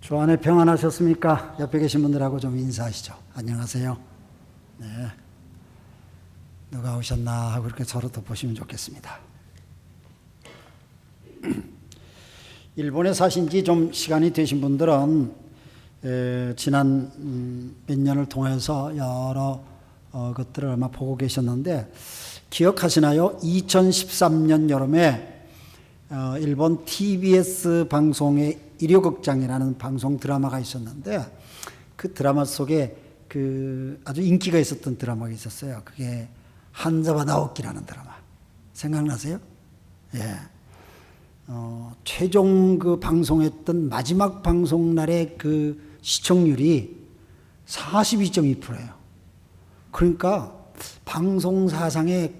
주 안에 평안하셨습니까? 옆에 계신 분들하고 좀 인사하시죠. 안녕하세요. 네. 누가 오셨나 하고 그렇게 서로 더 보시면 좋겠습니다. 일본에 사신 지 좀 시간이 되신 분들은 지난 몇 년을 통해서 여러 것들을 아마 보고 계셨는데 기억하시나요? 2013년 여름에 일본 TBS 방송의 일요극장이라는 방송 드라마가 있었는데 그 드라마 속에 그 아주 인기가 있었던 드라마가 있었어요. 그게 한자와 나오키라는 드라마. 생각나세요? 예. 최종 그 방송했던 마지막 방송 날의 그 시청률이 42.2%예요. 그러니까 방송 사상에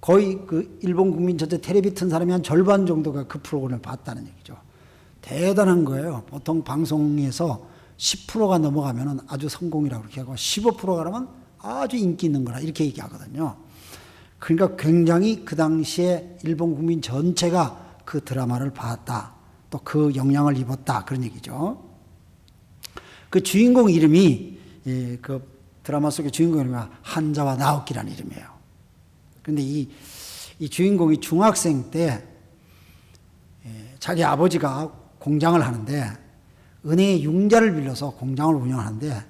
거의 그 일본 국민 전체 텔레비 튼 사람이 한 절반 정도가 그 프로그램을 봤다는 얘기죠. 대단한 거예요. 보통 방송에서 10%가 넘어가면 아주 성공이라고 그렇게 하고 15%가 그러면 아주 인기 있는 거라 이렇게 얘기하거든요. 그러니까 굉장히 그 당시에 일본 국민 전체가 그 드라마를 봤다. 또 그 영향을 입었다. 그런 얘기죠. 그 주인공 이름이 그 드라마 속의 주인공 이름이 한자와 나오키라는 이름이에요. 그런데 이 주인공이 중학생 때 자기 아버지가 공장을 하는데 은행에 융자를 빌려서 공장을 운영하는데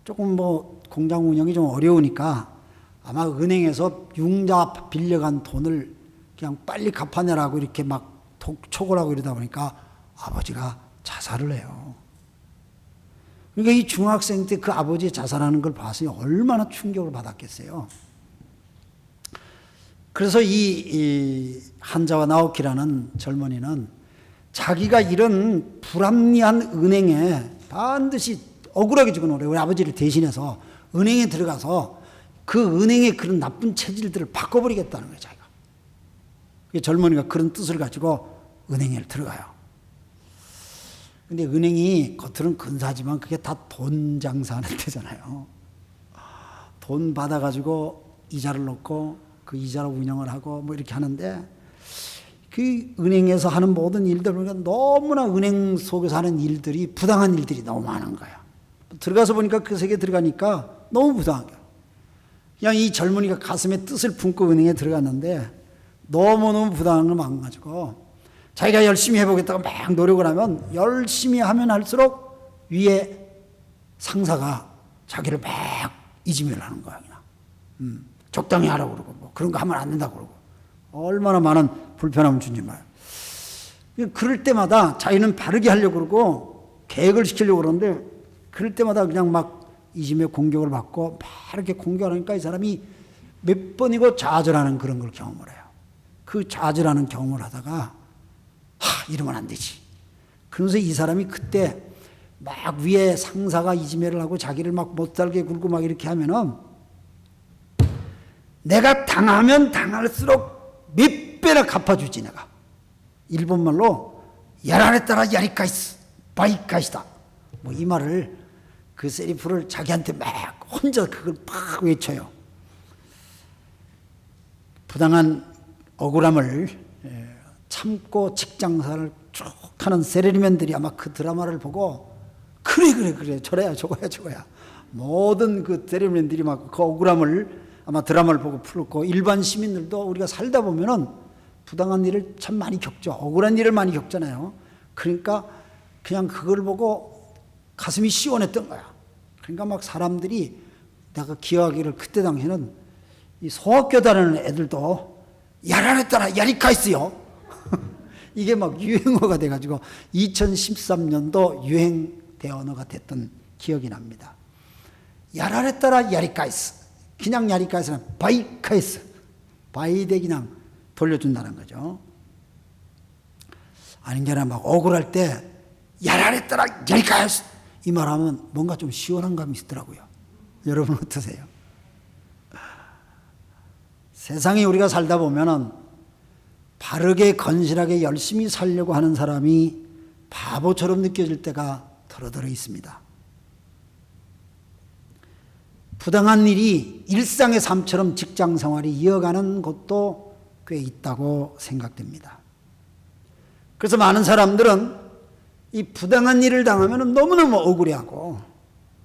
조금 뭐 공장 운영이 좀 어려우니까 아마 은행에서 융자 빌려간 돈을 그냥 빨리 갚아내라고 이렇게 막 촉을 이러다 보니까 아버지가 자살을 해요. 그러니까 이 중학생 때 그 아버지 자살하는 걸 봤으니 얼마나 충격을 받았겠어요. 그래서 이 한자와 나오키라는 젊은이는 자기가 이런 불합리한 은행에 반드시 억울하게 죽은 우리 아버지를 대신해서 은행에 들어가서 그 은행의 그런 나쁜 체질들을 바꿔버리겠다는 거예요, 자기가. 젊은이가 그런 뜻을 가지고 은행에 들어가요. 근데 은행이 겉으로는 근사하지만 그게 다 돈 장사하는 데잖아요. 돈 받아가지고 이자를 넣고 그 이자로 운영을 하고 뭐 이렇게 하는데 그 은행에서 하는 모든 일들 보니까 너무나 은행 속에서 하는 일들이 부당한 일들이 너무 많은 거야. 들어가서 보니까 그 세계에 들어가니까 너무 부당한 거야. 그냥 이 젊은이가 가슴에 뜻을 품고 은행에 들어갔는데 너무너무 부당한 걸 망가지고 자기가 열심히 해보겠다고 막 노력을 하면 열심히 하면 할수록 위에 상사가 자기를 막 이지매를 하는 거야. 그냥. 적당히 하라고 그러고 뭐 그런 거 하면 안 된다고 그러고 얼마나 많은 불편함을 준지 말이야. 그럴 때마다 자기는 바르게 하려고 그러고 계획을 시키려고 그러는데 그럴 때마다 그냥 막 이심의 공격을 받고 막 이렇게 공격하니까 이 사람이 몇 번이고 좌절하는 그런 걸 경험을 해요. 그 좌절하는 경험을 하다가 이러면 안 되지. 그러면서 이 사람이 그때 막 위에 상사가 이지매를 하고 자기를 막 못살게 굴고 막 이렇게 하면은 내가 당하면 당할수록 몇 배나 갚아주지 내가. 일본말로 야라에 따라 야리카이스 바이카이스다. 뭐 이 말을 그 세리프를 자기한테 막 혼자 그걸 막 외쳐요. 부당한 억울함을 참고 직장생활을 쭉 하는 세리맨들이 아마 그 드라마를 보고 그래 저래야 저거야 모든 그 세리맨들이 막 그 억울함을 아마 드라마를 보고 풀었고 일반 시민들도 우리가 살다 보면은 부당한 일을 참 많이 겪죠. 억울한 일을 많이 겪잖아요. 그러니까 그냥 그걸 보고 가슴이 시원했던 거야. 그러니까 막 사람들이 내가 기억하기를 그때 당시에는 이 소학교 다니는 애들도 야라에 따라 야리카이스요. 이게 막 유행어가 돼가지고 2013년도 유행 대언어가 됐던 기억이 납니다. 야라에 따라 야리카이스. 그냥 야리카이스는 바이카이스. 바이대 그냥 돌려준다는 거죠. 아닌 게 아니라 막 억울할 때 야라에 따라 야리카이스 이 말하면 뭔가 좀 시원한 감이 있더라고요. 여러분 어떠세요? 세상에 우리가 살다 보면은 바르게 건실하게 열심히 살려고 하는 사람이 바보처럼 느껴질 때가 더러더러 있습니다. 부당한 일이 일상의 삶처럼 직장 생활이 이어가는 곳도 꽤 있다고 생각됩니다. 그래서 많은 사람들은 이 부당한 일을 당하면 너무너무 억울해하고,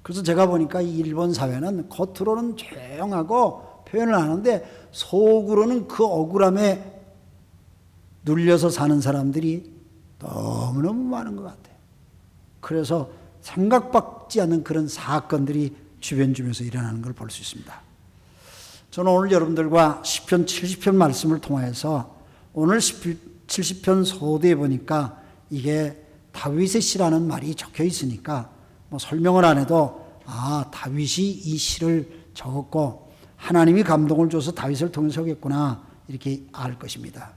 그래서 제가 보니까 이 일본 사회는 겉으로는 조용하고 표현을 하는데 속으로는 그 억울함에 눌려서 사는 사람들이 너무너무 많은 것 같아요. 그래서 생각받지 않는 그런 사건들이 주변에서 일어나는 걸 볼 수 있습니다. 저는 오늘 여러분들과 시편 70편 말씀을 통해서 오늘 70편 소도에 보니까 이게 다윗의 시라는 말이 적혀 있으니까 뭐 설명을 안 해도 다윗이 이 시를 적었고 하나님이 감동을 줘서 다윗을 통해서 적었구나 이렇게 알 것입니다.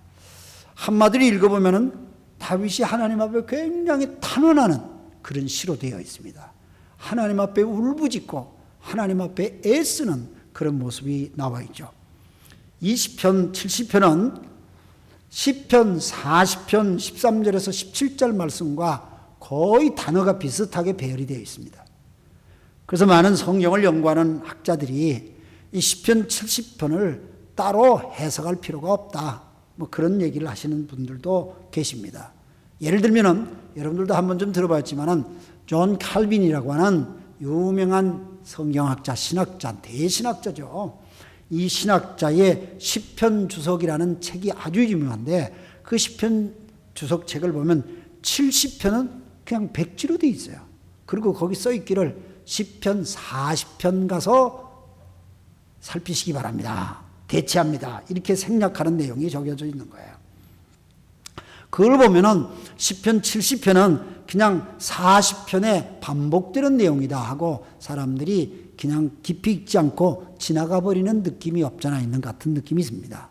한마디로 읽어보면은 다윗이 하나님 앞에 굉장히 탄원하는 그런 시로 되어 있습니다. 하나님 앞에 울부짖고 하나님 앞에 애쓰는 그런 모습이 나와 있죠. 이 시편 70편은 시편 40편 13절에서 17절 말씀과 거의 단어가 비슷하게 배열이 되어 있습니다. 그래서 많은 성경을 연구하는 학자들이 이 시편 70편을 따로 해석할 필요가 없다, 뭐 그런 얘기를 하시는 분들도 계십니다. 예를 들면은 여러분들도 한번 좀 들어봤지만은 존 칼빈이라고 하는 유명한 성경학자, 신학자, 대신학자죠. 이 신학자의 시편 주석이라는 책이 아주 유명한데 그 시편 주석 책을 보면 70편은 그냥 백지로 되어 있어요. 그리고 거기 써 있기를 시편 40편 가서 살피시기 바랍니다. 대체합니다. 이렇게 생략하는 내용이 적혀져 있는 거예요. 그걸 보면은 시편 70편은 그냥 40편에 반복되는 내용이다 하고 사람들이 그냥 깊이 읽지 않고 지나가 버리는 느낌이 없잖아 있는 같은 느낌이 있습니다.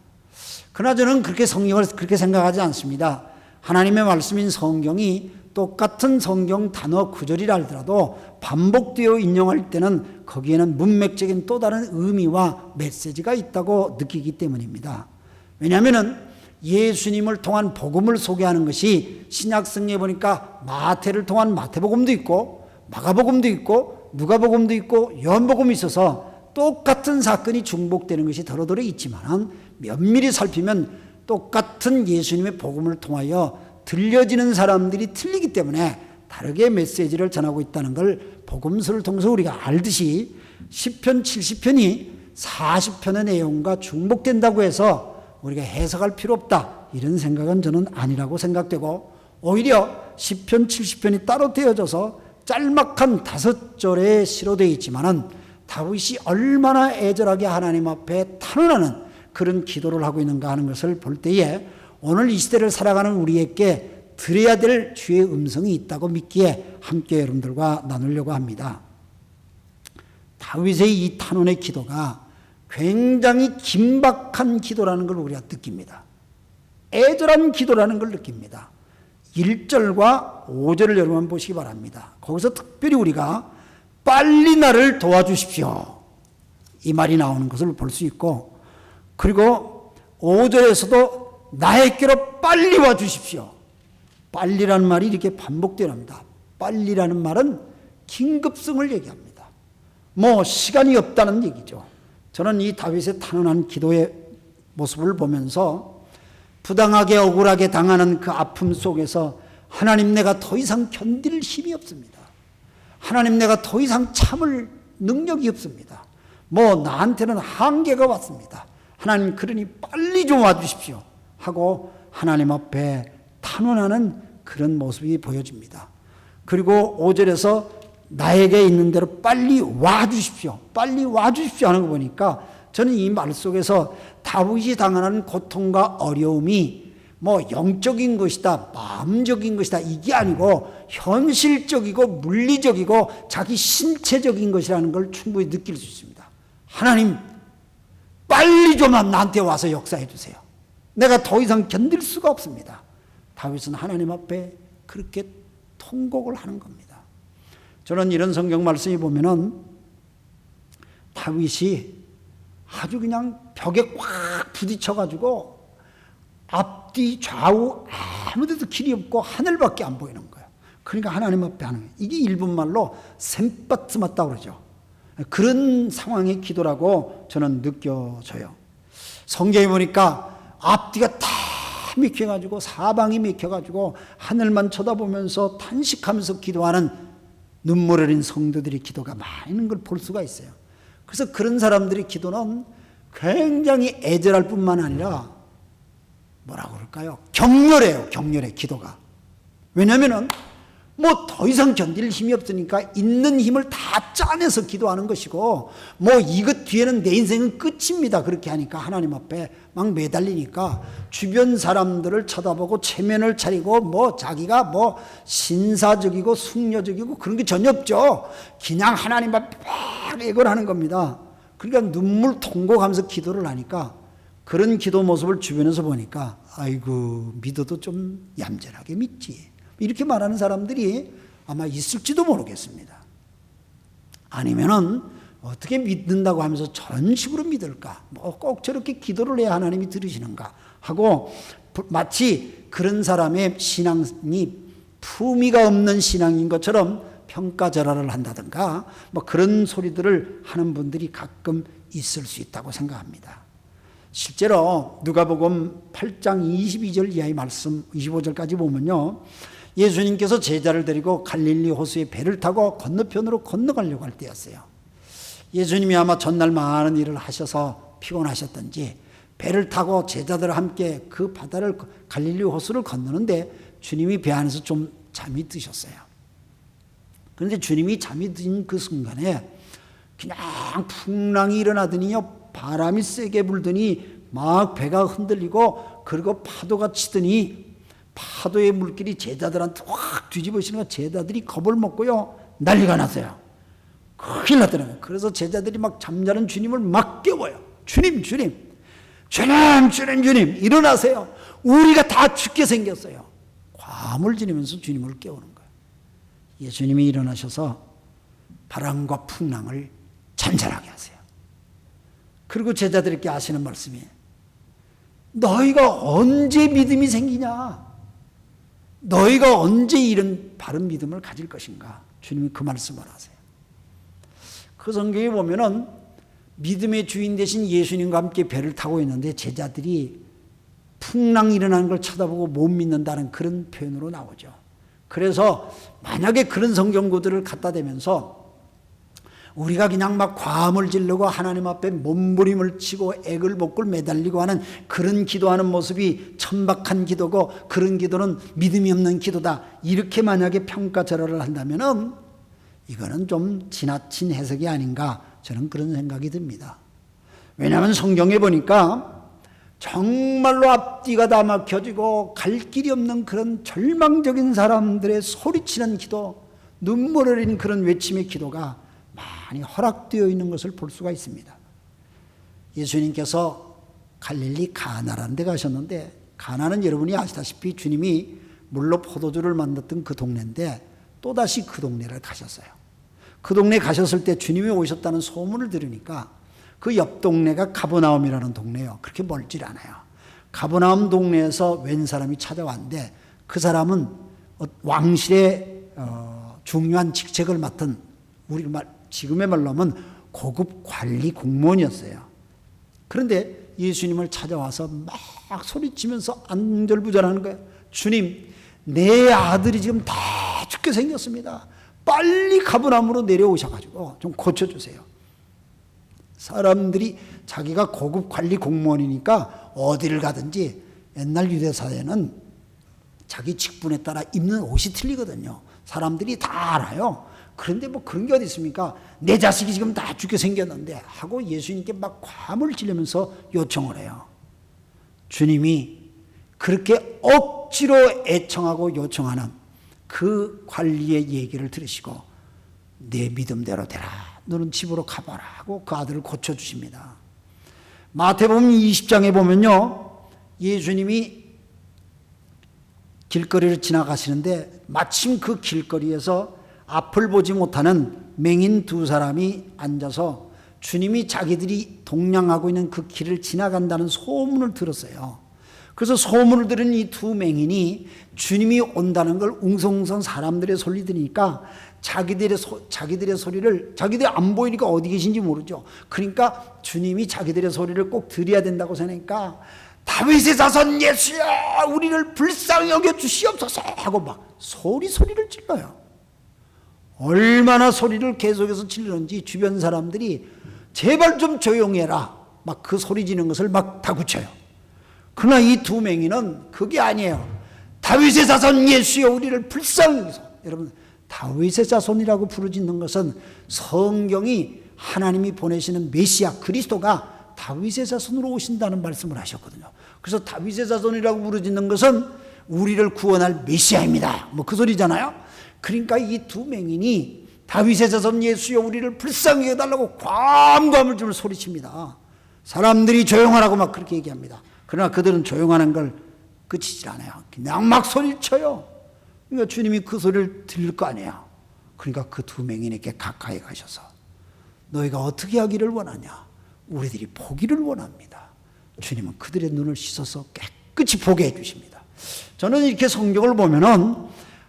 그러나 저는 그렇게 성경을 그렇게 생각하지 않습니다. 하나님의 말씀인 성경이 똑같은 성경 단어 구절이라 하더라도 반복되어 인용할 때는 거기에는 문맥적인 또 다른 의미와 메시지가 있다고 느끼기 때문입니다. 왜냐하면 예수님을 통한 복음을 소개하는 것이 신약성경에 보니까 마태를 통한 마태복음도 있고 마가복음도 있고 누가복음도 있고 요한복음이 있어서 똑같은 사건이 중복되는 것이 더러더러 있지만 면밀히 살피면 똑같은 예수님의 복음을 통하여 들려지는 사람들이 틀리기 때문에 다르게 메시지를 전하고 있다는 걸 복음서를 통해서 우리가 알듯이 시편 70편이 40편의 내용과 중복된다고 해서 우리가 해석할 필요 없다 이런 생각은 저는 아니라고 생각되고 오히려 시편 70편이 따로 되어져서 짤막한 5절의 시로 되어 있지만은 다윗이 얼마나 애절하게 하나님 앞에 탄원하는 그런 기도를 하고 있는가 하는 것을 볼 때에 오늘 이 시대를 살아가는 우리에게 들어야 될 주의 음성이 있다고 믿기에 함께 여러분들과 나누려고 합니다. 다윗의 이 탄원의 기도가 굉장히 긴박한 기도라는 걸 우리가 느낍니다. 애절한 기도라는 걸 느낍니다. 1절과 5절을 여러분 보시기 바랍니다. 거기서 특별히 우리가 빨리 나를 도와주십시오 이 말이 나오는 것을 볼 수 있고, 그리고 5절에서도 나에게로 빨리 와주십시오. 빨리라는 말이 이렇게 반복되랍니다. 빨리라는 말은 긴급성을 얘기합니다. 뭐 시간이 없다는 얘기죠. 저는 이 다윗의 탄원한 기도의 모습을 보면서 부당하게 억울하게 당하는 그 아픔 속에서 하나님 내가 더 이상 견딜 힘이 없습니다. 하나님 내가 더 이상 참을 능력이 없습니다. 뭐 나한테는 한계가 왔습니다. 하나님 그러니 빨리 좀 와주십시오 하고 하나님 앞에 탄원하는 그런 모습이 보여집니다. 그리고 5절에서 나에게 있는 대로 빨리 와주십시오. 빨리 와주십시오 하는 거 보니까 저는 이 말 속에서 다윗이 당하는 고통과 어려움이 뭐 영적인 것이다, 마음적인 것이다 이게 아니고 현실적이고 물리적이고 자기 신체적인 것이라는 걸 충분히 느낄 수 있습니다. 하나님 빨리 좀 나한테 와서 역사해 주세요. 내가 더 이상 견딜 수가 없습니다. 다윗은 하나님 앞에 그렇게 통곡을 하는 겁니다. 저는 이런 성경 말씀이 보면은 다윗이 아주 그냥 벽에 꽉 부딪혀가지고 앞뒤 좌우 아무데도 길이 없고 하늘밖에 안 보이는 거예요. 그러니까 하나님 앞에 하는 거예요. 이게 일본말로 샘바트맞다 그러죠. 그런 상황의 기도라고 저는 느껴져요. 성경에 보니까 앞뒤가 다 막혀가지고 사방이 막혀가지고 하늘만 쳐다보면서 탄식하면서 기도하는 눈물 흘린 성도들의 기도가 많은 걸 볼 수가 있어요. 그래서 그런 사람들의 기도는 굉장히 애절할 뿐만 아니라 뭐라고 그럴까요? 격렬해요. 격렬해 기도가. 왜냐하면 뭐 더 이상 견딜 힘이 없으니까 있는 힘을 다 짜내서 기도하는 것이고, 뭐 이것 뒤에는 내 인생은 끝입니다. 그렇게 하니까 하나님 앞에 막 매달리니까 주변 사람들을 쳐다보고 체면을 차리고 뭐 자기가 뭐 신사적이고 숙녀적이고 그런 게 전혀 없죠. 그냥 하나님 앞에 막 애걸하는 겁니다. 그러니까 눈물 통곡하면서 기도를 하니까 그런 기도 모습을 주변에서 보니까 아이고 믿어도 좀 얌전하게 믿지, 이렇게 말하는 사람들이 아마 있을지도 모르겠습니다. 아니면은 어떻게 믿는다고 하면서 저런 식으로 믿을까? 뭐 꼭 저렇게 기도를 해야 하나님이 들으시는가? 하고 마치 그런 사람의 신앙이 품위가 없는 신앙인 것처럼 평가절하를 한다든가 뭐 그런 소리들을 하는 분들이 가끔 있을 수 있다고 생각합니다. 실제로 누가복음 8장 22절 이하의 말씀 25절까지 보면요, 예수님께서 제자를 데리고 갈릴리 호수에 배를 타고 건너편으로 건너가려고 할 때였어요. 예수님이 아마 전날 많은 일을 하셔서 피곤하셨던지 배를 타고 제자들과 함께 그 바다를 갈릴리 호수를 건너는데 주님이 배 안에서 좀 잠이 드셨어요. 그런데 주님이 잠이 든 그 순간에 그냥 풍랑이 일어나더니요, 바람이 세게 불더니 막 배가 흔들리고 그리고 파도가 치더니 파도의 물길이 제자들한테 확 뒤집어지는 거, 제자들이 겁을 먹고요 난리가 났어요. 큰일 났더라고요. 그래서 제자들이 막 잠자는 주님을 막 깨워요. 주님 일어나세요. 우리가 다 죽게 생겼어요. 과음을 지르면서 주님을 깨우는 거예요. 예수님이 일어나셔서 바람과 풍랑을 잔잔하게 하세요. 그리고 제자들에게 하시는 말씀이, 너희가 언제 믿음이 생기냐? 너희가 언제 이런 바른 믿음을 가질 것인가? 주님이 그 말씀을 하세요. 그 성경에 보면은 믿음의 주인 되신 예수님과 함께 배를 타고 있는데 제자들이 풍랑이 일어나는 걸 쳐다보고 못 믿는다는 그런 표현으로 나오죠. 그래서 만약에 그런 성경 구절을 갖다 대면서 우리가 그냥 막 과음을 지르고 하나님 앞에 몸부림을 치고 애글복글 매달리고 하는 그런 기도하는 모습이 천박한 기도고 그런 기도는 믿음이 없는 기도다, 이렇게 만약에 평가절하를 한다면은 이거는 좀 지나친 해석이 아닌가, 저는 그런 생각이 듭니다. 왜냐하면 성경에 보니까 정말로 앞뒤가 다 막혀지고 갈 길이 없는 그런 절망적인 사람들의 소리치는 기도, 눈물 흘린 그런 외침의 기도가 많이 허락되어 있는 것을 볼 수가 있습니다. 예수님께서 갈릴리 가나라는 데 가셨는데, 가나는 여러분이 아시다시피 주님이 물로 포도주를 만들었던 그 동네인데 또다시 그 동네를 가셨어요. 그 동네 가셨을 때 주님이 오셨다는 소문을 들으니까 그 옆 동네가 가버나움이라는 동네예요. 그렇게 멀질 않아요. 가버나움 동네에서 웬 사람이 찾아왔는데 그 사람은 왕실의 중요한 직책을 맡은, 지금의 말로 하면 고급 관리 공무원이었어요. 그런데 예수님을 찾아와서 막 소리치면서 안절부절하는 거예요. 주님, 내 아들이 지금 다 죽게 생겼습니다. 빨리 가버나움으로 내려오셔가지고 좀 고쳐주세요. 사람들이 자기가 고급 관리 공무원이니까 어디를 가든지 옛날 유대사회는 자기 직분에 따라 입는 옷이 틀리거든요. 사람들이 다 알아요. 그런데 뭐 그런 게 어디 있습니까? 내 자식이 지금 다 죽게 생겼는데 하고 예수님께 막 과음을 지르면서 요청을 해요. 주님이 그렇게 억지로 애청하고 요청하는 그 관리의 얘기를 들으시고 내 믿음대로 되라, 너는 집으로 가봐라 하고 그 아들을 고쳐주십니다. 마태복음 20장에 보면요, 예수님이 길거리를 지나가시는데 마침 그 길거리에서 앞을 보지 못하는 맹인 두 사람이 앉아서 주님이 자기들이 동냥하고 있는 그 길을 지나간다는 소문을 들었어요. 그래서 소문을 들은 이 두 맹인이 주님이 온다는 걸 웅성웅성 사람들의 소리 들으니까 자기들의 소리를, 자기들이 안 보이니까 어디 계신지 모르죠. 그러니까 주님이 자기들의 소리를 꼭 들어야 된다고 생각하니까 다윗의 자손 예수야 우리를 불쌍히 여겨 주시옵소서 하고 막 소리를 질러요. 얼마나 소리를 계속해서 지르는지 주변 사람들이 제발 좀 조용해라 막 그 소리 지르는 것을 막 다구쳐요. 그러나 이 두 맹인은 그게 아니에요. 다윗의 자손 예수여 우리를 불쌍히 여기소. 여러분 다윗의 자손이라고 부르짖는 것은 성경이 하나님이 보내시는 메시아 그리스도가 다윗의 자손으로 오신다는 말씀을 하셨거든요. 그래서 다윗의 자손이라고 부르짖는 것은 우리를 구원할 메시아입니다. 뭐 그 소리잖아요. 그러니까 이 두 맹인이 다윗의 자손 예수여 우리를 불쌍히 여겨달라고 괌괌을 좀 소리칩니다. 사람들이 조용하라고 막 그렇게 얘기합니다. 그러나 그들은 조용하는 걸 그치질 않아요. 그냥 막 소리쳐요. 그러니까 주님이 그 소리를 들을 거 아니에요. 그러니까 그 두 맹인에게 가까이 가셔서 너희가 어떻게 하기를 원하냐? 우리들이 보기를 원합니다. 주님은 그들의 눈을 씻어서 깨끗이 보게 해주십니다. 저는 이렇게 성경을 보면은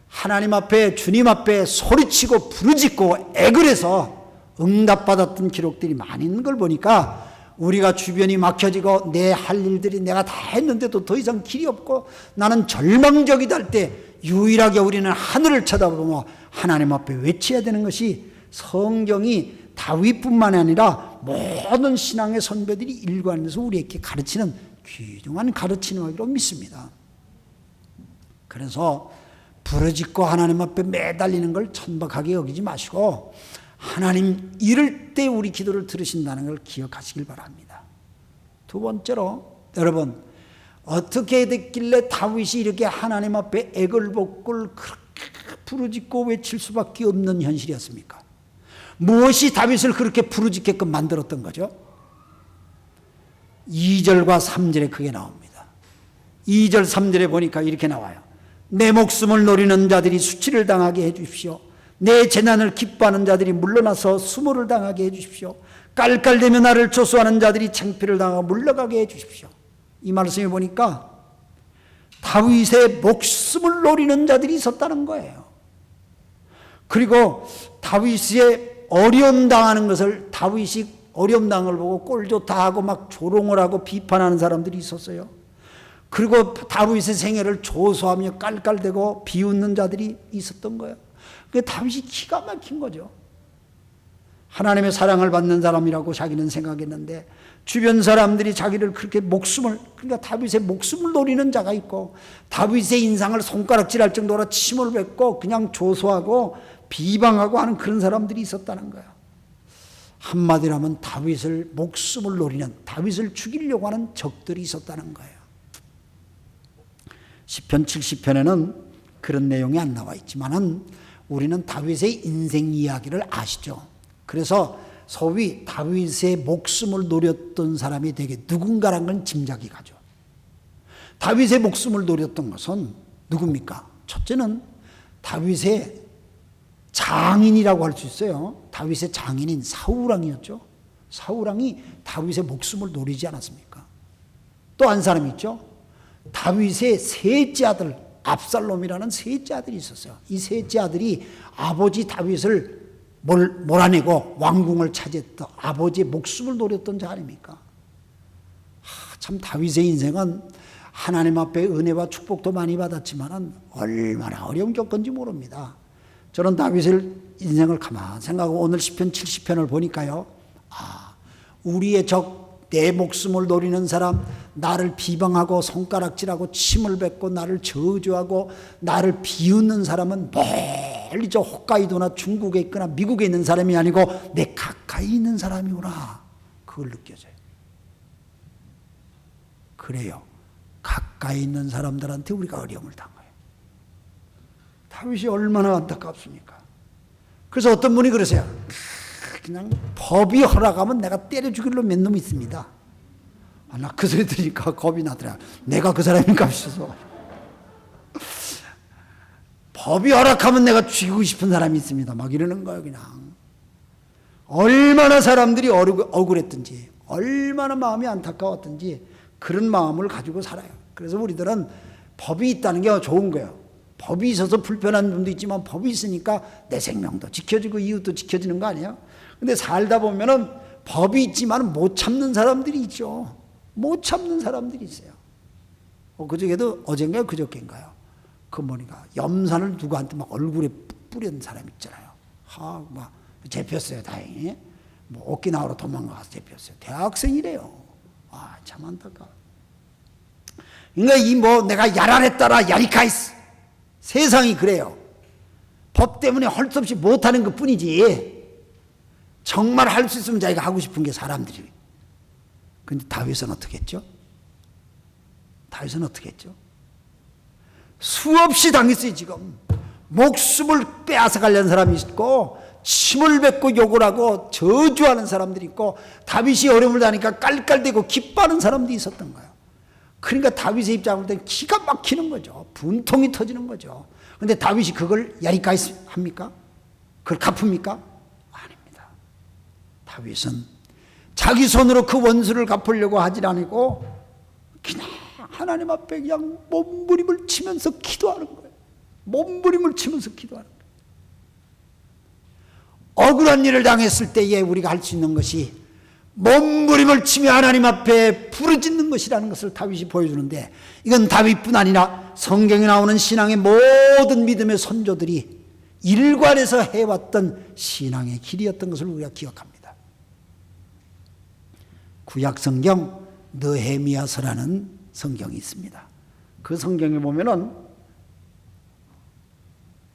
하나님 앞에 주님 앞에 소리치고 부르짖고 애걸해서 응답받았던 기록들이 많이 있는 걸 보니까 우리가 주변이 막혀지고 내 할 일들이 내가 다 했는데도 더 이상 길이 없고 나는 절망적이다 할 때 유일하게 우리는 하늘을 쳐다보며 하나님 앞에 외쳐야 되는 것이 성경이 다윗뿐만 아니라 모든 신앙의 선배들이 일관해서 우리에게 가르치는 귀중한 가르침이라고 믿습니다. 그래서 부르짖고 하나님 앞에 매달리는 걸 천박하게 여기지 마시고 하나님 이럴 때 우리 기도를 들으신다는 걸 기억하시길 바랍니다. 두 번째로 여러분 어떻게 됐길래 다윗이 이렇게 하나님 앞에 애걸복걸 그렇게 부르짖고 외칠 수밖에 없는 현실이었습니까? 무엇이 다윗을 그렇게 부르짖게끔 만들었던 거죠? 2절과 3절에 그게 나옵니다. 2절 3절에 보니까 이렇게 나와요. 내 목숨을 노리는 자들이 수치를 당하게 해 주십시오. 내 재난을 기뻐하는 자들이 물러나서 수모를 당하게 해 주십시오. 깔깔대며 나를 조소하는 자들이 창피를 당하고 물러가게 해 주십시오. 이 말씀에 보니까 다윗의 목숨을 노리는 자들이 있었다는 거예요. 그리고 다윗의 어려움 당하는 것을 다윗이 어려움 당을 보고 꼴 좋다 하고 막 조롱을 하고 비판하는 사람들이 있었어요. 그리고 다윗의 생애를 조소하며 깔깔대고 비웃는 자들이 있었던 거예요. 그 다윗이 기가 막힌 거죠. 하나님의 사랑을 받는 사람이라고 자기는 생각했는데 주변 사람들이 자기를 그렇게 그러니까 다윗의 목숨을 노리는 자가 있고 다윗의 인상을 손가락질할 정도로 침을 뱉고 그냥 조소하고 비방하고 하는 그런 사람들이 있었다는 거예요. 한마디로 하면 다윗을 목숨을 노리는 다윗을 죽이려고 하는 적들이 있었다는 거예요. 시편 70편에는 그런 내용이 안 나와 있지만은 우리는 다윗의 인생 이야기를 아시죠. 그래서 소위 다윗의 목숨을 노렸던 사람이 되게 누군가라는 건 짐작이 가죠. 다윗의 목숨을 노렸던 것은 누굽니까? 첫째는 다윗의 장인이라고 할 수 있어요. 다윗의 장인인 사울왕이었죠. 사울왕이 다윗의 목숨을 노리지 않았습니까? 또 한 사람이 있죠. 다윗의 셋째 아들 압살롬이라는 셋째 아들이 있었어요. 이 셋째 아들이 아버지 다윗을 몰아내고 왕궁을 차지했던 아버지의 목숨을 노렸던 자 아닙니까? 참 다윗의 인생은 하나님 앞에 은혜와 축복도 많이 받았지만 얼마나 어려운 겪은지 모릅니다. 저는 다윗의 인생을 가만히 생각하고 오늘 시편 70편을 보니까요. 우리의 적 내 목숨을 노리는 사람, 나를 비방하고 손가락질하고 침을 뱉고 나를 저주하고 나를 비웃는 사람은 멀리 저 홋카이도나 중국에 있거나 미국에 있는 사람이 아니고 내 가까이 있는 사람이구나. 그걸 느껴져요. 그래요. 가까이 있는 사람들한테 우리가 어려움을 당해요. 다윗이 얼마나 안타깝습니까? 그래서 어떤 분이 그러세요. 그냥 법이 허락하면 내가 때려 죽일로 몇 놈 있습니다. 나 그 소리 들으니까 겁이 나더라. 내가 그 사람인가 싶어서. 법이 허락하면 내가 죽이고 싶은 사람이 있습니다. 막 이러는 거예요, 그냥. 얼마나 사람들이 억울했든지, 얼마나 마음이 안타까웠든지 그런 마음을 가지고 살아요. 그래서 우리들은 법이 있다는 게 좋은 거예요. 법이 있어서 불편한 분도 있지만 법이 있으니까 내 생명도 지켜지고 이웃도 지켜지는 거 아니에요? 근데 살다 보면은 법이 있지만 못 참는 사람들이 있죠. 못 참는 사람들이 있어요. 그저께도 어젠가요 그저께인가요 그 뭐니까 염산을 누구한테 막 얼굴에 뿌린 사람 있잖아요. 막 잡혔어요 다행히. 뭐 오키나와로 도망가서 잡혔어요. 대학생이래요. 참 안타까워. 그러니까 이 뭐 내가 야랄했다라 야리카이스 세상이 그래요. 법 때문에 할 수 없이 못하는 것 뿐이지 정말 할 수 있으면 자기가 하고 싶은 게 사람들이. 근데 다윗은 어떻게 했죠? 다윗은 어떻게 했죠? 수없이 당했어요. 지금 목숨을 빼앗아가려는 사람이 있고 침을 뱉고 욕을 하고 저주하는 사람들이 있고 다윗이 어려움을 당하니까 깔깔대고 기뻐하는 사람들이 있었던 거예요. 그러니까 다윗의 입장을 볼 때는 기가 막히는 거죠. 분통이 터지는 거죠. 그런데 다윗이 그걸 야리까지 합니까? 그걸 갚습니까? 아닙니다. 다윗은 자기 손으로 그 원수를 갚으려고 하지 않고 그냥 하나님 앞에 그냥 몸부림을 치면서 기도하는 거예요. 몸부림을 치면서 기도하는 거예요. 억울한 일을 당했을 때에 우리가 할 수 있는 것이 몸부림을 치며 하나님 앞에 부르짖는 것이라는 것을 다윗이 보여주는데 이건 다윗뿐 아니라 성경에 나오는 신앙의 모든 믿음의 선조들이 일관해서 해왔던 신앙의 길이었던 것을 우리가 기억합니다. 구약성경 느헤미야서라는 성경이 있습니다. 그 성경에 보면은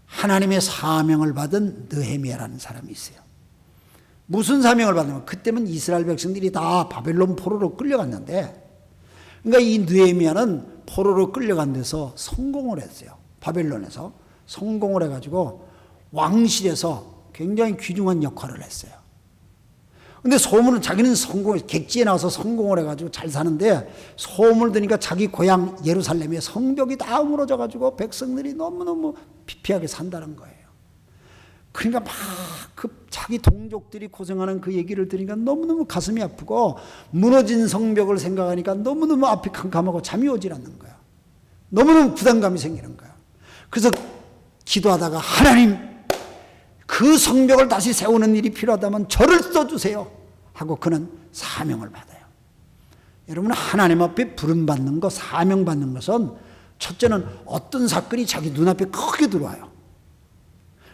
하나님의 사명을 받은 느헤미야라는 사람이 있어요. 무슨 사명을 받냐면 그때면 이스라엘 백성들이 다 바벨론 포로로 끌려갔는데 그러니까 이 느헤미야는 포로로 끌려간 데서 성공을 했어요. 바벨론에서 성공을 해가지고 왕실에서 굉장히 귀중한 역할을 했어요. 근데 소문은 자기는 객지에 나와서 성공을 해가지고 잘 사는데 소문을 들으니까 자기 고향 예루살렘의 성벽이 다 무너져가지고 백성들이 너무너무 피폐하게 산다는 거예요. 그러니까 막 그 자기 동족들이 고생하는 그 얘기를 들으니까 너무너무 가슴이 아프고 무너진 성벽을 생각하니까 너무너무 앞이 캄캄하고 잠이 오질 않는 거야. 너무너무 부담감이 생기는 거야. 그래서 기도하다가 하나님 그 성벽을 다시 세우는 일이 필요하다면 저를 써주세요 하고 그는 사명을 받아요. 여러분 하나님 앞에 부름받는 것 사명받는 것은 첫째는 어떤 사건이 자기 눈앞에 크게 들어와요.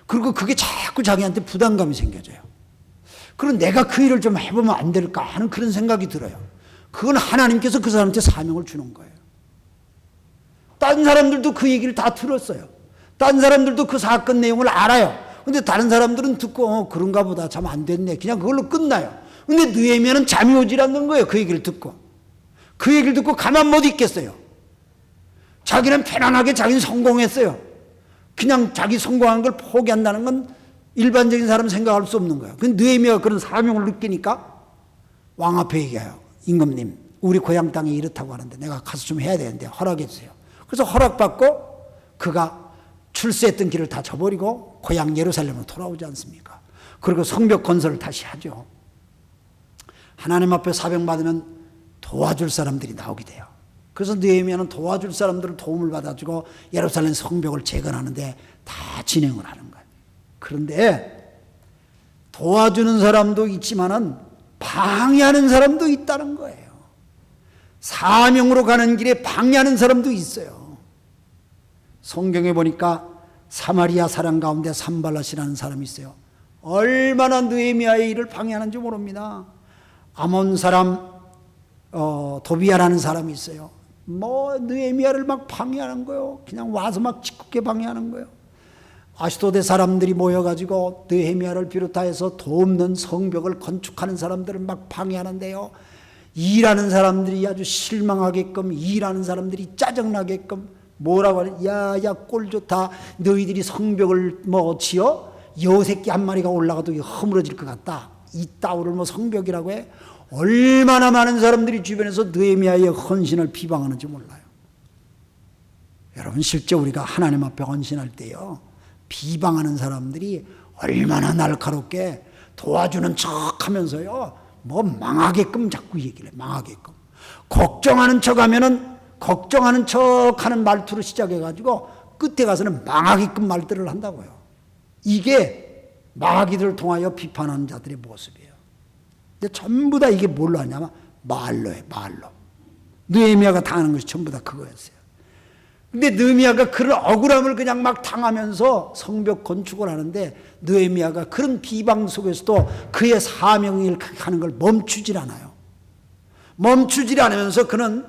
그리고 그게 자꾸 자기한테 부담감이 생겨져요. 그럼 내가 그 일을 좀 해보면 안 될까 하는 그런 생각이 들어요. 그건 하나님께서 그 사람한테 사명을 주는 거예요. 다른 사람들도 그 얘기를 다 들었어요. 다른 사람들도 그 사건 내용을 알아요. 근데 다른 사람들은 듣고 그런가 보다 참 안 됐네 그냥 그걸로 끝나요. 근데 느헤미야는 잠이 오질 않는 거예요. 그 얘기를 듣고 그 얘기를 듣고 가만 못 있겠어요. 자기는 편안하게 자기는 성공했어요. 그냥 자기 성공한 걸 포기한다는 건 일반적인 사람은 생각할 수 없는 거예요. 근데 느헤미야가 그런 사명을 느끼니까 왕 앞에 얘기해요. 임금님 우리 고향 땅이 이렇다고 하는데 내가 가서 좀 해야 되는데 허락해 주세요. 그래서 허락받고 그가 출세했던 길을 다 저버리고 고향 예루살렘으로 돌아오지 않습니까? 그리고 성벽 건설을 다시 하죠. 하나님 앞에 사명받으면 도와줄 사람들이 나오게 돼요. 그래서 느헤미야는 도와줄 사람들을 도움을 받아주고 예루살렘 성벽을 재건하는데 다 진행을 하는 거예요. 그런데 도와주는 사람도 있지만은 방해하는 사람도 있다는 거예요. 사명으로 가는 길에 방해하는 사람도 있어요. 성경에 보니까 사마리아 사람 가운데 산발랏이라는 사람이 있어요. 얼마나 느헤미야의 일을 방해하는지 모릅니다. 아몬 사람 도비야라는 사람이 있어요. 뭐 느헤미야를 막 방해하는 거예요. 그냥 와서 막 짓궂게 방해하는 거예요. 아시도데 사람들이 모여가지고 느헤미야를 비롯하여서 돕는 성벽을 건축하는 사람들을 막 방해하는데요. 일하는 사람들이 아주 실망하게끔 일하는 사람들이 짜증나게끔 뭐라고 하냐 야야 꼴 좋다 너희들이 성벽을 뭐 지어 여새끼 한 마리가 올라가도 허물어질 것 같다 이따위를 뭐 성벽이라고 해. 얼마나 많은 사람들이 주변에서 느헤미야의 헌신을 비방하는지 몰라요. 여러분 실제 우리가 하나님 앞에 헌신할 때요 비방하는 사람들이 얼마나 날카롭게 도와주는 척하면서요 뭐 망하게끔 자꾸 얘기를 해. 망하게끔 걱정하는 척하면은 걱정하는 척하는 말투로 시작해가지고 끝에 가서는 망하게끔 말들을 한다고요. 이게 마귀들을 통하여 비판하는 자들의 모습이에요. 근데 전부 다 이게 뭘로 하냐면 말로 해. 말로. 느헤미야가 당하는 것이 전부 다 그거였어요. 근데 느헤미야가 그런 억울함을 그냥 막 당하면서 성벽 건축을 하는데 느헤미야가 그런 비방 속에서도 그의 사명을 하는 걸 멈추질 않아요. 멈추질 않으면서 그는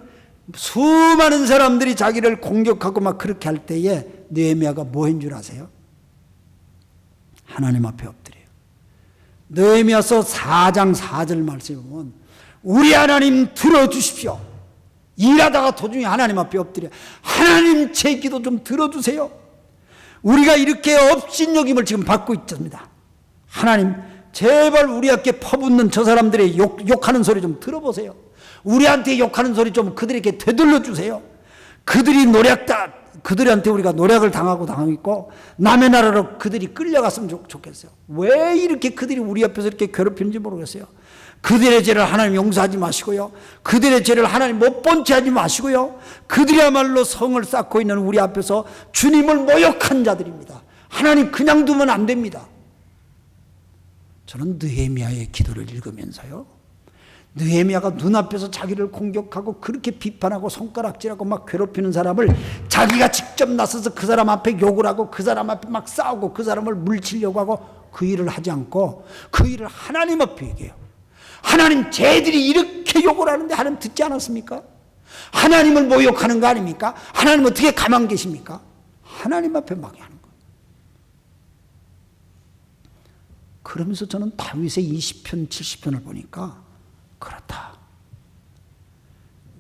수많은 사람들이 자기를 공격하고 막 그렇게 할 때에 느헤미야가 뭐 한 줄 아세요? 하나님 앞에 엎드려요. 느헤미야서 4장 4절 말씀에 보면 우리 하나님 들어주십시오. 일하다가 도중에 하나님 앞에 엎드려 하나님 제 기도 좀 들어주세요. 우리가 이렇게 업신여김을 지금 받고 있습니다. 하나님 제발 우리에게 퍼붓는 저 사람들의 욕하는 소리 좀 들어보세요. 우리한테 욕하는 소리 좀 그들에게 되돌려 주세요. 그들한테 우리가 노략을 당하고 있고 남의 나라로 그들이 끌려갔으면 좋겠어요. 왜 이렇게 그들이 우리 앞에서 이렇게 괴롭히는지 모르겠어요. 그들의 죄를 하나님 용서하지 마시고요. 그들의 죄를 하나님 못 본 채 하지 마시고요. 그들이야말로 성을 쌓고 있는 우리 앞에서 주님을 모욕한 자들입니다. 하나님 그냥 두면 안 됩니다. 저는 느헤미야의 기도를 읽으면서요, 느헤미야가 눈앞에서 자기를 공격하고 그렇게 비판하고 손가락질하고 막 괴롭히는 사람을 자기가 직접 나서서 그 사람 앞에 욕을 하고 그 사람 앞에 막 싸우고 그 사람을 물치려고 하고 그 일을 하지 않고 그 일을 하나님 앞에 얘기해요. 하나님 쟤들이 이렇게 욕을 하는데 하나님 듣지 않았습니까? 하나님을 모욕하는 거 아닙니까? 하나님 어떻게 가만 계십니까? 하나님 앞에 막 하는 거예요. 그러면서 저는 다윗의 20편 70편을 보니까 그렇다.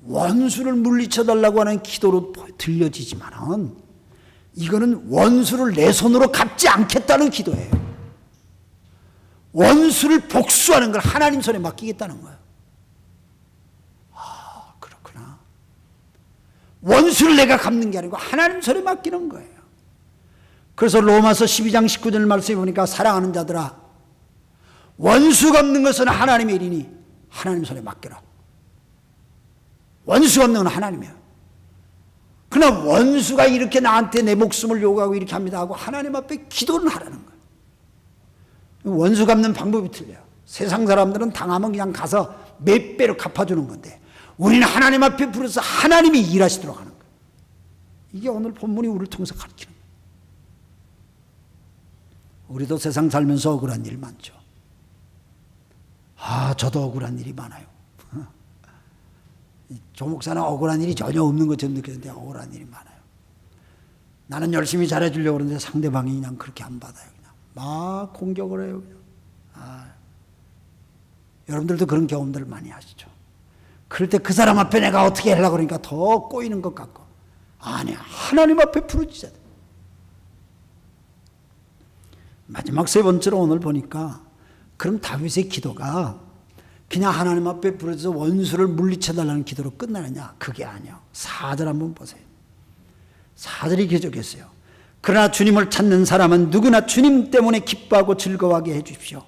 원수를 물리쳐달라고 하는 기도로 들려지지만은 이거는 원수를 내 손으로 갚지 않겠다는 기도예요. 원수를 복수하는 걸 하나님 손에 맡기겠다는 거예요. 아, 그렇구나. 원수를 내가 갚는 게 아니고 하나님 손에 맡기는 거예요. 그래서 로마서 12장 19절 말씀에 보니까 사랑하는 자들아, 원수 갚는 것은 하나님의 일이니 하나님 손에 맡겨라. 원수 갚는 건 하나님이야. 그러나 원수가 이렇게 나한테 내 목숨을 요구하고 이렇게 합니다 하고 하나님 앞에 기도를 하라는 거예요. 원수 갚는 방법이 틀려요. 세상 사람들은 당하면 그냥 가서 몇 배로 갚아주는 건데 우리는 하나님 앞에 부르서 하나님이 일하시도록 하는 거예요. 이게 오늘 본문이 우리를 통해서 가르치는 거예요. 우리도 세상 살면서 억울한 일 많죠. 저도 억울한 일이 많아요. 조 목사는 억울한 일이 전혀 없는 것처럼 느끼는데 억울한 일이 많아요. 나는 열심히 잘해주려고 그러는데 상대방이 그냥 그렇게 안 받아요. 그냥 막 공격을 해요. 그냥. 여러분들도 그런 경험들을 많이 하시죠. 그럴 때 그 사람 앞에 내가 어떻게 하려고 그러니까 더 꼬이는 것 같고, 아니야, 하나님 앞에 부르짖어야 돼. 마지막 세 번째로 오늘 보니까 그럼 다윗의 기도가 그냥 하나님 앞에 부르짖어 원수를 물리쳐달라는 기도로 끝나느냐? 그게 아니에요. 4절 한번 보세요. 4절이 기적했어요. 그러나 주님을 찾는 사람은 누구나 주님 때문에 기뻐하고 즐거워하게 해주십시오.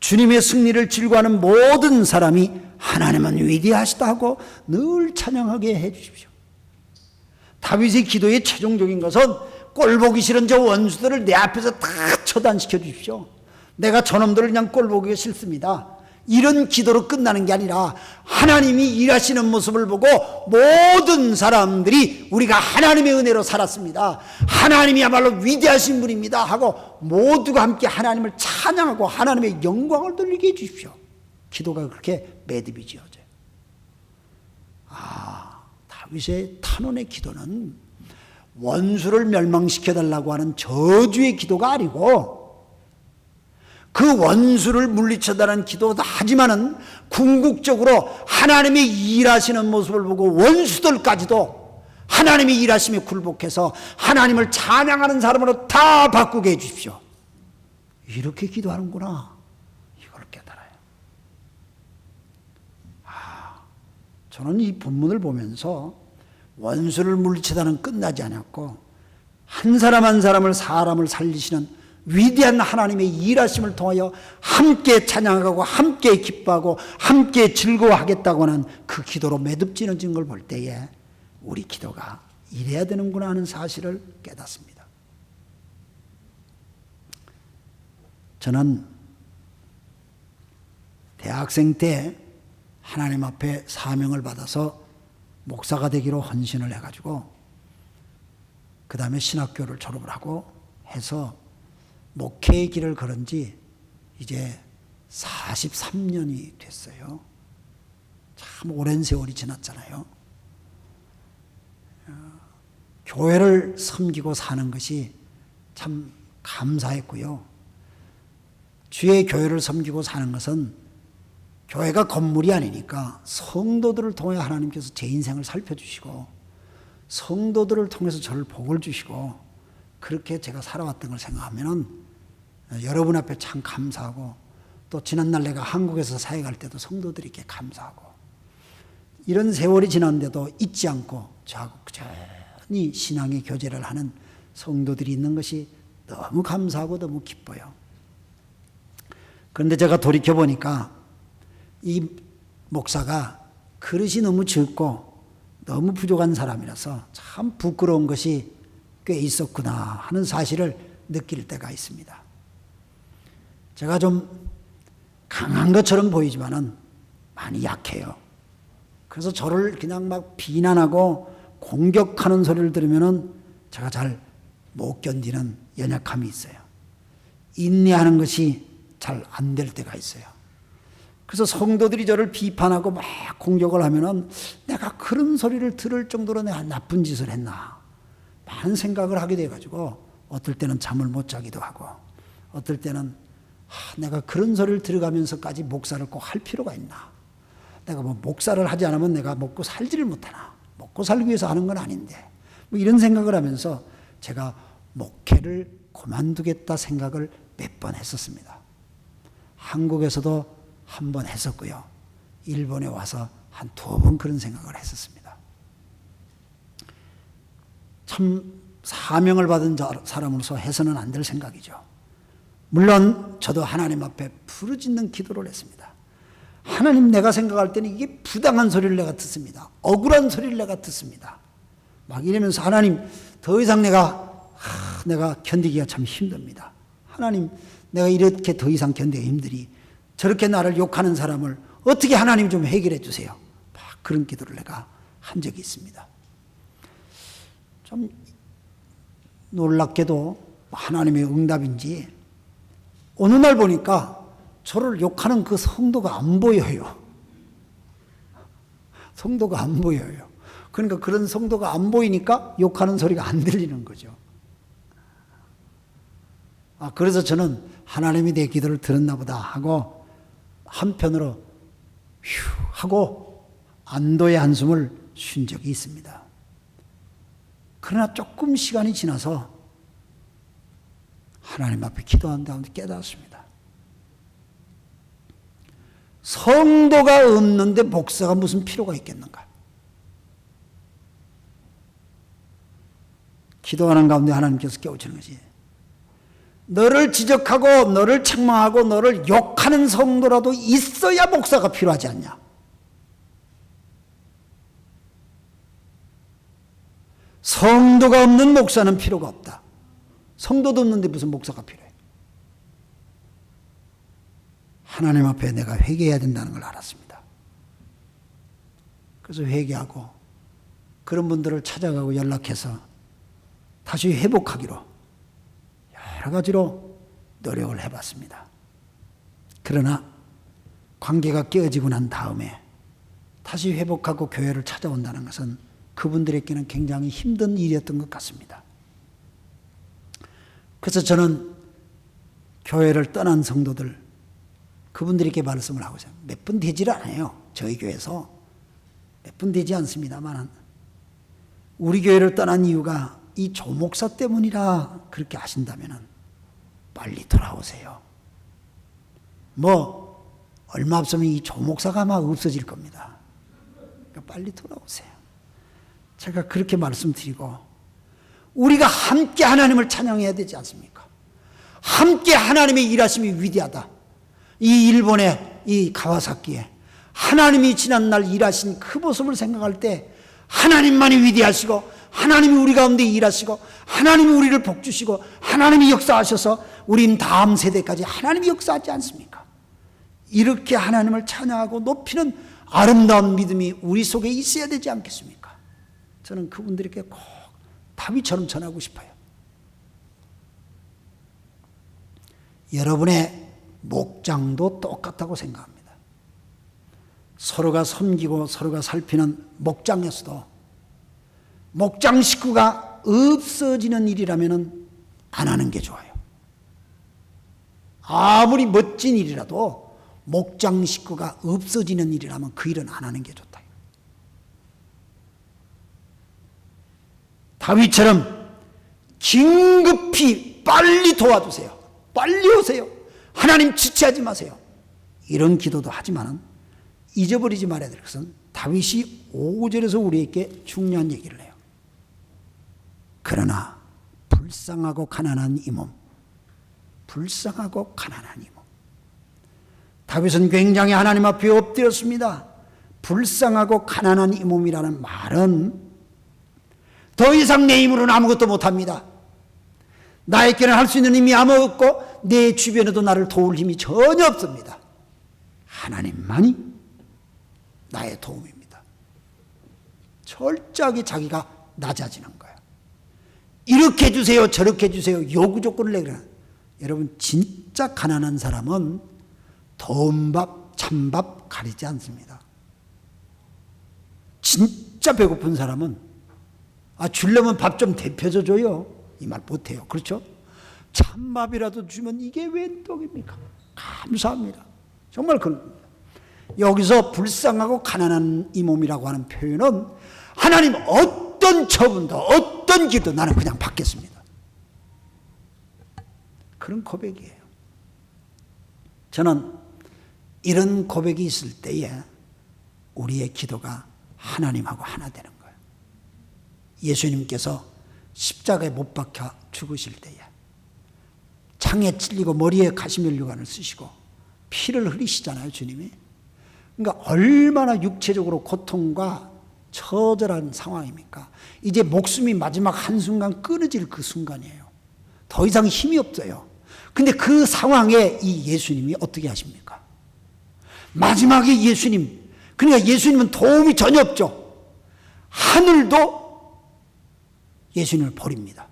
주님의 승리를 즐거워하는 모든 사람이 하나님은 위대하시다 하고 늘 찬양하게 해주십시오. 다윗의 기도의 최종적인 것은 꼴 보기 싫은 저 원수들을 내 앞에서 다 처단시켜 주십시오. 내가 저놈들을 그냥 꼴 보기가 싫습니다. 이런 기도로 끝나는 게 아니라 하나님이 일하시는 모습을 보고 모든 사람들이 우리가 하나님의 은혜로 살았습니다. 하나님이야말로 위대하신 분입니다 하고 모두가 함께 하나님을 찬양하고 하나님의 영광을 돌리게 해주십시오. 기도가 그렇게 매듭이 지어져요. 다윗의 탄원의 기도는 원수를 멸망시켜달라고 하는 저주의 기도가 아니고 그 원수를 물리쳐달라는 기도도 하지만은 궁극적으로 하나님이 일하시는 모습을 보고 원수들까지도 하나님이 일하심에 굴복해서 하나님을 찬양하는 사람으로 다 바꾸게 해주십시오. 이렇게 기도하는구나. 이걸 깨달아요. 저는 이 본문을 보면서 원수를 물리치다는 끝나지 않았고 한 사람 한 사람을 사람을 살리시는 위대한 하나님의 일하심을 통하여 함께 찬양하고 함께 기뻐하고 함께 즐거워하겠다고 하는 그 기도로 매듭지어진 걸 볼 때에 우리 기도가 이래야 되는구나 하는 사실을 깨닫습니다. 저는 대학생 때 하나님 앞에 사명을 받아서 목사가 되기로 헌신을 해가지고 그 다음에 신학교를 졸업을 하고 해서 목회의 길을 걸은 지 이제 43년이 됐어요. 참 오랜 세월이 지났잖아요. 교회를 섬기고 사는 것이 참 감사했고요. 주의 교회를 섬기고 사는 것은 교회가 건물이 아니니까 성도들을 통해 하나님께서 제 인생을 살펴주시고 성도들을 통해서 저를 복을 주시고 그렇게 제가 살아왔던 걸 생각하면은 여러분 앞에 참 감사하고 또 지난날 내가 한국에서 사역할 때도 성도들에게 감사하고 이런 세월이 지났는데도 잊지 않고 저하고 꾸준히 신앙의 교제를 하는 성도들이 있는 것이 너무 감사하고 너무 기뻐요. 그런데 제가 돌이켜보니까 이 목사가 그릇이 너무 적고 너무 부족한 사람이라서 참 부끄러운 것이 꽤 있었구나 하는 사실을 느낄 때가 있습니다. 제가 좀 강한 것처럼 보이지만은 많이 약해요. 그래서 저를 그냥 막 비난하고 공격하는 소리를 들으면은 제가 잘 못 견디는 연약함이 있어요. 인내하는 것이 잘 안 될 때가 있어요. 그래서 성도들이 저를 비판하고 막 공격을 하면은 내가 그런 소리를 들을 정도로 내가 나쁜 짓을 했나 많은 생각을 하게 돼가지고 어떨 때는 잠을 못 자기도 하고 어떨 때는 내가 그런 소리를 들어가면서까지 목사를 꼭 할 필요가 있나, 내가 뭐 목사를 하지 않으면 내가 먹고 살지를 못하나, 먹고 살기 위해서 하는 건 아닌데 뭐 이런 생각을 하면서 제가 목회를 그만두겠다 생각을 몇 번 했었습니다. 한국에서도 한 번 했었고요. 일본에 와서 한 2번 그런 생각을 했었습니다. 참 사명을 받은 사람으로서 해서는 안 될 생각이죠. 물론 저도 하나님 앞에 부르짖는 기도를 했습니다. 하나님, 내가 생각할 때는 이게 부당한 소리를 내가 듣습니다. 억울한 소리를 내가 듣습니다. 막 이러면서 하나님, 더 이상 내가 견디기가 참 힘듭니다. 하나님, 내가 이렇게 더 이상 견디기가 힘들이 저렇게 나를 욕하는 사람을 어떻게 하나님 좀 해결해 주세요. 막 그런 기도를 내가 한 적이 있습니다. 좀 놀랍게도 하나님의 응답인지 어느 날 보니까 저를 욕하는 그 성도가 안 보여요. 성도가 안 보여요. 그러니까 그런 성도가 안 보이니까 욕하는 소리가 안 들리는 거죠. 그래서 저는 하나님이 내 기도를 들었나 보다 하고 한편으로 휴 하고 안도의 한숨을 쉰 적이 있습니다. 그러나 조금 시간이 지나서 하나님 앞에 기도한 다음에 깨달았습니다. 성도가 없는데 목사가 무슨 필요가 있겠는가? 기도하는 가운데 하나님께서 깨우치는 것이, 너를 지적하고 너를 책망하고 너를 욕하는 성도라도 있어야 목사가 필요하지 않냐? 성도가 없는 목사는 필요가 없다. 성도도 없는데 무슨 목사가 필요해? 하나님 앞에 내가 회개해야 된다는 걸 알았습니다. 그래서 회개하고 그런 분들을 찾아가고 연락해서 다시 회복하기로 여러 가지로 노력을 해봤습니다. 그러나 관계가 깨어지고 난 다음에 다시 회복하고 교회를 찾아온다는 것은 그분들에게는 굉장히 힘든 일이었던 것 같습니다. 그래서 저는 교회를 떠난 성도들, 그분들에게 말씀을 하고 있어요. 몇 분 되지를 않아요. 저희 교회에서 몇 분 되지 않습니다만 우리 교회를 떠난 이유가 이 조목사 때문이라 그렇게 아신다면 빨리 돌아오세요. 뭐 얼마 없으면 이 조목사가 아마 없어질 겁니다. 그러니까 빨리 돌아오세요. 제가 그렇게 말씀드리고, 우리가 함께 하나님을 찬양해야 되지 않습니까? 함께 하나님의 일하심이 위대하다. 이 일본의 이 가와사키에 하나님이 지난날 일하신 그 모습을 생각할 때 하나님만이 위대하시고 하나님이 우리 가운데 일하시고 하나님이 우리를 복주시고 하나님이 역사하셔서 우린 다음 세대까지 하나님이 역사하지 않습니까? 이렇게 하나님을 찬양하고 높이는 아름다운 믿음이 우리 속에 있어야 되지 않겠습니까? 저는 그분들에게 꼭 다윗처럼 전하고 싶어요. 여러분의 목장도 똑같다고 생각합니다. 서로가 섬기고 서로가 살피는 목장에서도 목장 식구가 없어지는 일이라면 안 하는 게 좋아요. 아무리 멋진 일이라도 목장 식구가 없어지는 일이라면 그 일은 안 하는 게 좋다. 다윗처럼 긴급히 빨리 도와주세요. 빨리 오세요. 하나님 지체하지 마세요. 이런 기도도 하지만 잊어버리지 말아야 될 것은 다윗이 5절에서 우리에게 중요한 얘기를 해요. 그러나 불쌍하고 가난한 이 몸, 불쌍하고 가난한 이 몸. 다윗은 굉장히 하나님 앞에 엎드렸습니다. 불쌍하고 가난한 이 몸이라는 말은 더 이상 내 힘으로는 아무것도 못합니다. 나에게는 할 수 있는 힘이 아무것도 없고 내 주변에도 나를 도울 힘이 전혀 없습니다. 하나님만이 나의 도움입니다. 철저하게 자기가 낮아지는 거예요. 이렇게 해주세요, 저렇게 해주세요, 요구 조건을 내거나. 여러분, 진짜 가난한 사람은 더운밥, 찬밥 가리지 않습니다. 진짜 배고픈 사람은 주려면 밥 좀 데펴서 줘요. 이 말 못해요. 그렇죠? 찬밥이라도 주면 이게 웬 떡입니까? 감사합니다. 정말 그런 겁니다. 여기서 불쌍하고 가난한 이 몸이라고 하는 표현은 하나님 어떤 처분도 어떤 기도 나는 그냥 받겠습니다. 그런 고백이에요. 저는 이런 고백이 있을 때에 우리의 기도가 하나님하고 하나 되는 거예요. 예수님께서 십자가에 못 박혀 죽으실 때에 창에 찔리고 머리에 가시면류관을 쓰시고 피를 흘리시잖아요, 주님이. 그러니까 얼마나 육체적으로 고통과 처절한 상황입니까? 이제 목숨이 마지막 한순간 끊어질 그 순간이에요. 더 이상 힘이 없어요. 근데 그 상황에 이 예수님이 어떻게 하십니까? 마지막에 예수님, 그러니까 예수님은 도움이 전혀 없죠. 하늘도 예수님을 버립니다.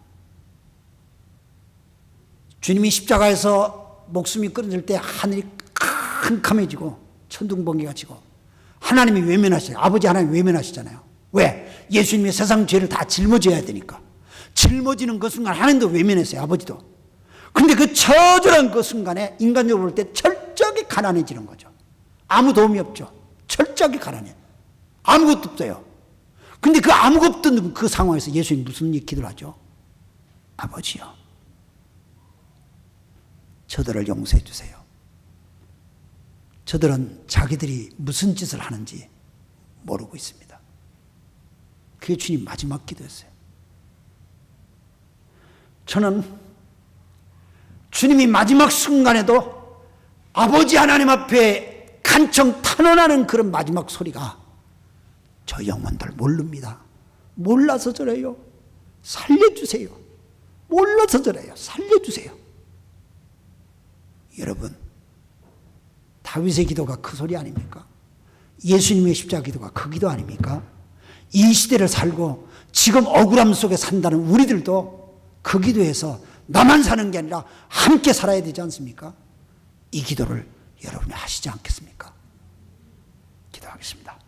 주님이 십자가에서 목숨이 끊어질 때 하늘이 캄캄해지고 천둥번개가 치고 하나님이 외면하시잖아요. 아버지 하나님 외면하시잖아요. 왜? 예수님이 세상 죄를 다 짊어져야 되니까. 짊어지는 그 순간 하나님도 외면했어요. 아버지도. 근데 그 처절한 그 순간에 인간적으로 볼 때 철저하게 가난해지는 거죠. 아무 도움이 없죠. 철저하게 가난해. 아무것도 없어요. 근데 그 아무것도 없던 그 상황에서 예수님이 무슨 기도를 하죠? 아버지요, 저들을 용서해 주세요. 저들은 자기들이 무슨 짓을 하는지 모르고 있습니다. 그게 주님 마지막 기도였어요. 저는 주님이 마지막 순간에도 아버지 하나님 앞에 간청 탄원하는 그런 마지막 소리가 저 영혼들 모릅니다. 몰라서 저래요. 살려주세요. 몰라서 저래요. 살려주세요. 여러분, 다윗의 기도가 그 소리 아닙니까? 예수님의 십자가 기도가 그 기도 아닙니까? 이 시대를 살고 지금 억울함 속에 산다는 우리들도 그 기도에서 나만 사는 게 아니라 함께 살아야 되지 않습니까? 이 기도를 여러분이 하시지 않겠습니까? 기도하겠습니다.